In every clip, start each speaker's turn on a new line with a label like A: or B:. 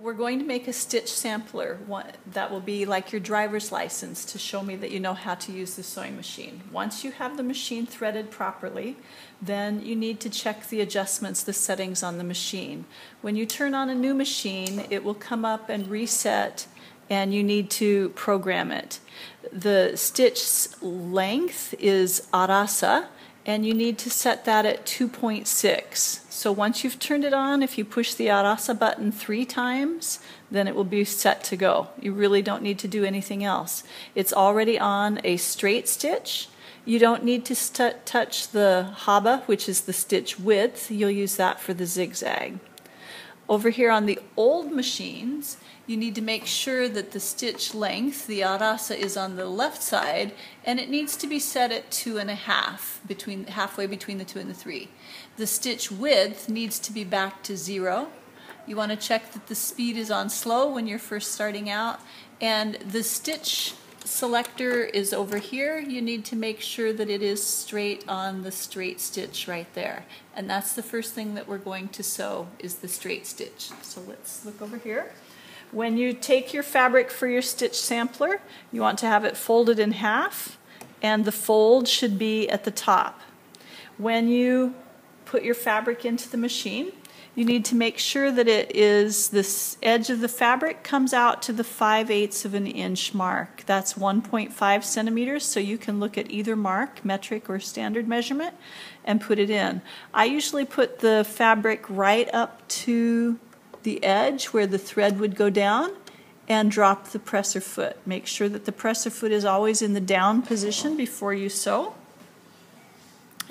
A: We're going to make a stitch sampler that will be like your driver's license to show me that you know how to use the sewing machine. Once you have the machine threaded properly, then you need to check the adjustments, the settings on the machine. When you turn on a new machine, it will come up and reset, and you need to program it. The stitch length is arasa, and you need to set that at 2.6. So once you've turned it on, if you push the arasa button 3 times, then it will be set to go. You really don't need to do anything else. It's already on a straight stitch. You don't need to touch the haba, which is the stitch width. You'll use that for the zigzag. Over here on the old machines, you need to make sure that the stitch length, the arasa, is on the left side, and it needs to be set at 2.5, halfway between the 2 and the 3. The stitch width needs to be back to 0. You want to check that the speed is on slow when you're first starting out, and the stitch selector is over here. You need to make sure that it is straight on the straight stitch right there, and that's the first thing that we're going to sew, is the straight stitch. So let's look over here. When you take your fabric for your stitch sampler, you want to have it folded in half, and the fold should be at the top. When you put your fabric into the machine, you need to make sure that this edge of the fabric comes out to the 5/8 of an inch mark. That's 1.5 centimeters, so you can look at either mark, metric or standard measurement, and put it in. I usually put the fabric right up to the edge where the thread would go down and drop the presser foot. Make sure that the presser foot is always in the down position before you sew.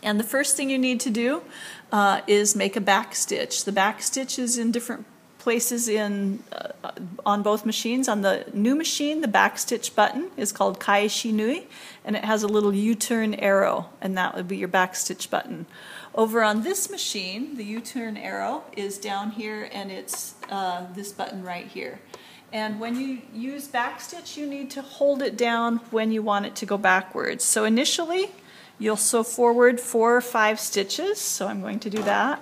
A: And the first thing you need to do is make a back stitch. The back stitch is in different places on both machines. On the new machine, the back stitch button is called Kaishi Nui, and it has a little U-turn arrow, and that would be your back stitch button. Over on this machine, the U-turn arrow is down here, and it's this button right here. And when you use back stitch, you need to hold it down when you want it to go backwards. So initially, you'll sew forward 4 or 5 stitches, so I'm going to do that.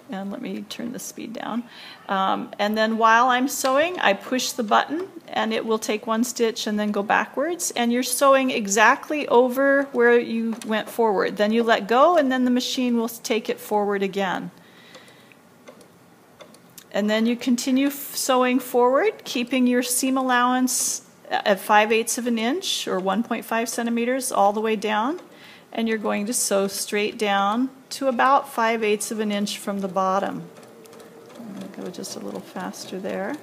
A: And let me turn the speed down. And then while I'm sewing, I push the button, and it will take 1 stitch and then go backwards. And you're sewing exactly over where you went forward. Then you let go, and then the machine will take it forward again. And then you continue sewing forward, keeping your seam allowance at 5/8 of an inch or 1.5 centimeters all the way down. And you're going to sew straight down to about 5/8 of an inch from the bottom. I'm going to go just a little faster there.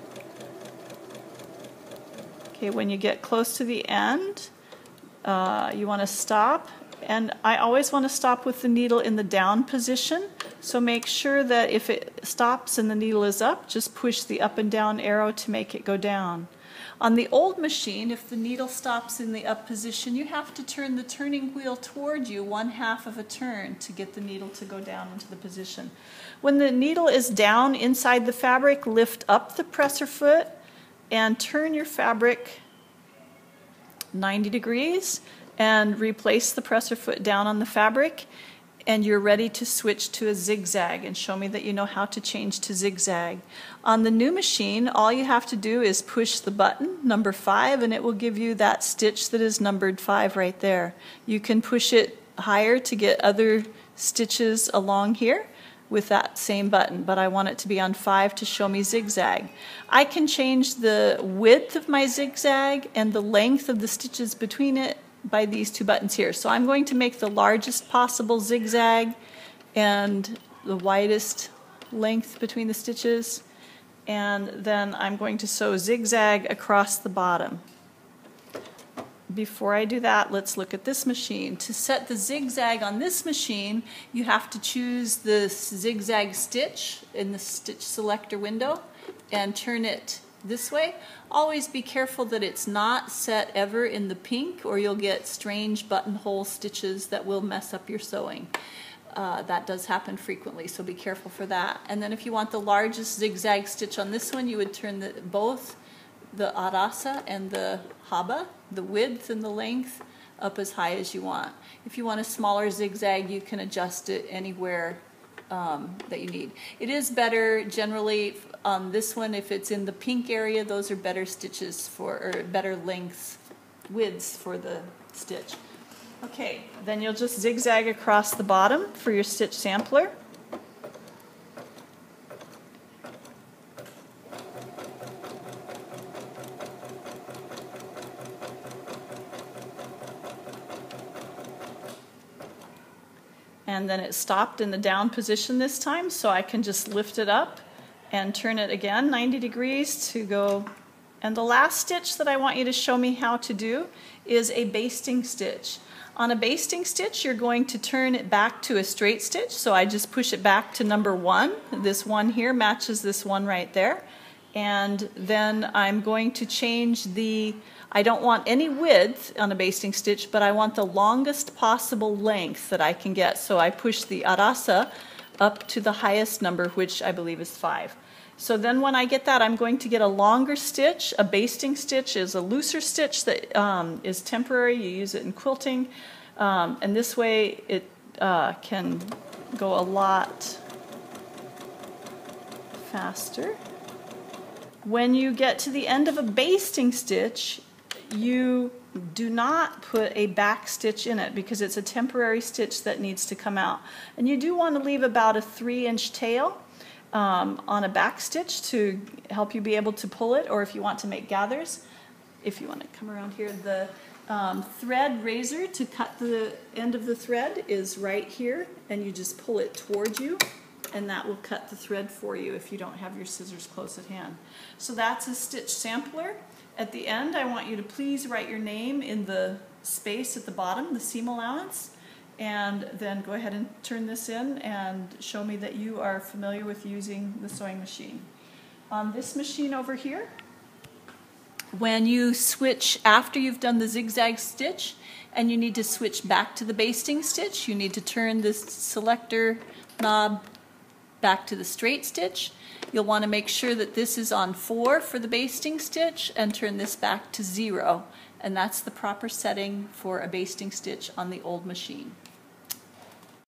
A: Okay, when you get close to the end, you want to stop. And I always want to stop with the needle in the down position. So make sure that if it stops and the needle is up, just push the up and down arrow to make it go down. On the old machine, if the needle stops in the up position, you have to turn the turning wheel toward you 1/2 of a turn to get the needle to go down into the position. When the needle is down inside the fabric, lift up the presser foot and turn your fabric 90 degrees and replace the presser foot down on the fabric, and you're ready to switch to a zigzag, and show me that you know how to change to zigzag. On the new machine, all you have to do is push the button, number 5, and it will give you that stitch that is numbered 5 right there. You can push it higher to get other stitches along here with that same button, but I want it to be on 5 to show me zigzag. I can change the width of my zigzag and the length of the stitches between it by these 2 buttons here. So I'm going to make the largest possible zigzag and the widest length between the stitches, and then I'm going to sew zigzag across the bottom. Before I do that, let's look at this machine. To set the zigzag on this machine, you have to choose the zigzag stitch in the stitch selector window and turn it this way. Always be careful that it's not set ever in the pink, or you'll get strange buttonhole stitches that will mess up your sewing. That does happen frequently, so be careful for that. And then if you want the largest zigzag stitch on this one, you would turn both the arasa and the haba, the width and the length, up as high as you want. If you want a smaller zigzag, you can adjust it anywhere that you need. It is better generally on this one if it's in the pink area. Those are better stitches for, or better lengths, widths for the stitch. Okay, then you'll just zigzag across the bottom for your stitch sampler. And then it stopped in the down position this time, so I can just lift it up and turn it again 90 degrees to go. And the last stitch that I want you to show me how to do is a basting stitch. On a basting stitch, you're going to turn it back to a straight stitch, so I just push it back to number 1. This one here matches this one right there. And then I'm going to change the, I don't want any width on a basting stitch, but I want the longest possible length that I can get. So I push the arasa up to the highest number, which I believe is 5. So then when I get that, I'm going to get a longer stitch. A basting stitch is a looser stitch that is temporary. You use it in quilting. And this way it can go a lot faster. When you get to the end of a basting stitch, you do not put a back stitch in it because it's a temporary stitch that needs to come out. And you do want to leave about a 3-inch tail on a back stitch to help you be able to pull it, or if you want to make gathers. If you want to come around here, the thread razor to cut the end of the thread is right here, and you just pull it towards you, and that will cut the thread for you if you don't have your scissors close at hand. So that's a stitch sampler. At the end, I want you to please write your name in the space at the bottom, the seam allowance, and then go ahead and turn this in and show me that you are familiar with using the sewing machine. On this machine over here, when you switch after you've done the zigzag stitch and you need to switch back to the basting stitch, you need to turn this selector knob back to the straight stitch. You'll want to make sure that this is on 4 for the basting stitch and turn this back to 0. And that's the proper setting for a basting stitch on the old machine.